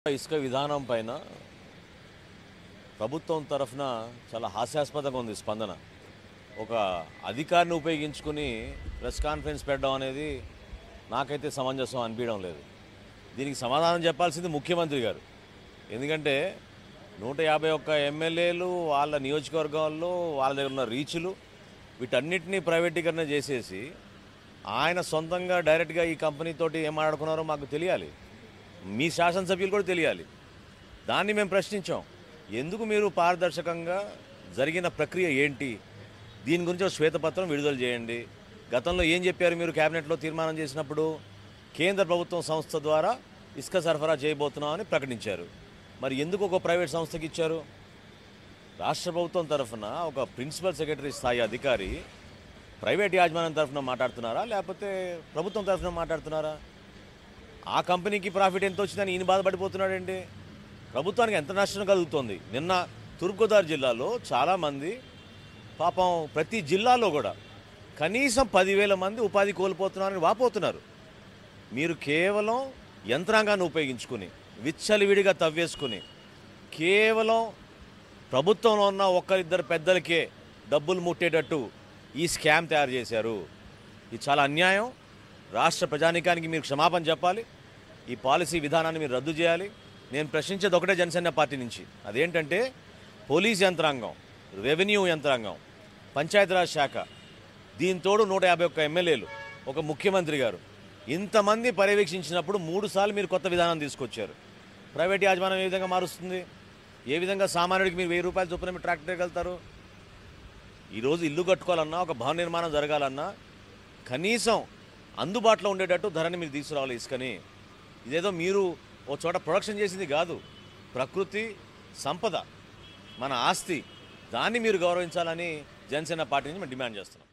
ఇసుక విధానం పైన ప్రభుత్వం తరఫున చాలా హాస్యాస్పదంగా ఉంది స్పందన. ఒక అధికారిని ఉపయోగించుకుని ప్రెస్ కాన్ఫరెన్స్ పెట్టడం అనేది నాకైతే సమంజసం అనిపించడం లేదు. దీనికి సమాధానం చెప్పాల్సింది ముఖ్యమంత్రి గారు. ఎందుకంటే 151 ఎమ్మెల్యేలు వాళ్ళ నియోజకవర్గాల్లో వాళ్ళ దగ్గర ఉన్న రీచులు వీటన్నిటినీ ప్రైవేటీకరణ చేసేసి ఆయన సొంతంగా డైరెక్ట్గా ఈ కంపెనీతోటి ఏం మాట్లాడుకున్నారో మాకు తెలియాలి, మీ శాసనసభ్యులు కూడా తెలియాలి. దాన్ని మేము ప్రశ్నించాం. ఎందుకు మీరు పారదర్శకంగా జరిగిన ప్రక్రియ ఏంటి, దీని గురించి ఒక శ్వేతపత్రం విడుదల చేయండి. గతంలో ఏం చెప్పారు మీరు క్యాబినెట్లో తీర్మానం చేసినప్పుడు? కేంద్ర ప్రభుత్వం సంస్థ ద్వారా ఇసుక సరఫరా చేయబోతున్నామని ప్రకటించారు. మరి ఎందుకు ఒక ప్రైవేట్ సంస్థకి ఇచ్చారు? రాష్ట్ర ప్రభుత్వం తరఫున ఒక ప్రిన్సిపల్ సెక్రటరీ స్థాయి అధికారి ప్రైవేట్ యాజమాన్యం తరఫున మాట్లాడుతున్నారా, లేకపోతే ప్రభుత్వం తరఫున మాట్లాడుతున్నారా? ఆ కంపెనీకి ప్రాఫిట్ ఎంత వచ్చిందని ఈయన బాధపడిపోతున్నాడండి. ప్రభుత్వానికి ఎంత నష్టం కలుగుతుంది? నిన్న తూర్పుగోదావరి జిల్లాలో చాలామంది పాపం ప్రతి జిల్లాలో కూడా కనీసం 10,000 మంది ఉపాధి కోల్పోతున్నారని వాపోతున్నారు. మీరు కేవలం యంత్రాంగాన్ని ఉపయోగించుకుని విచ్చలివిడిగా తవ్వేసుకుని కేవలం ప్రభుత్వంలో ఉన్న ఒక్కరిద్దరు పెద్దలకే డబ్బులు ముట్టేటట్టు ఈ స్కామ్ తయారు చేశారు. ఇది చాలా అన్యాయం. రాష్ట్ర ప్రజానీకానికి మీరు క్షమాపణ చెప్పాలి. ఈ పాలసీ విధానాన్ని మీరు రద్దు చేయాలి. నేను ప్రశ్నించేది ఒకటే జనసేన పార్టీ నుంచి, అదేంటంటే పోలీస్ యంత్రాంగం, రెవెన్యూ యంత్రాంగం, పంచాయతీరాజ్ శాఖ, దీంతోడు 151 ఎమ్మెల్యేలు, ఒక ముఖ్యమంత్రి గారు ఇంతమంది పర్యవేక్షించినప్పుడు 3 సార్లు మీరు కొత్త విధానం తీసుకొచ్చారు. ప్రైవేట్ యాజమాన్యం ఏ విధంగా మారుస్తుంది? ఏ విధంగా సామాన్యుడికి మీరు 1000 రూపాయల చొప్పున మీరు ట్రాక్టర్ వెళ్తారు? ఈరోజు ఇల్లు కట్టుకోవాలన్నా, ఒక భవన నిర్మాణం జరగాలన్నా కనీసం అందుబాటులో ఉండేటట్టు ధరని మీరు తీసుకురావాలి ఇసుకని. ఇదేదో మీరు ఓ చోట ప్రొడక్షన్ చేసింది కాదు. ప్రకృతి సంపద, మన ఆస్తి, దాన్ని మీరు గౌరవించాలని జనసేన పార్టీ నుంచి మేము డిమాండ్ చేస్తున్నాం.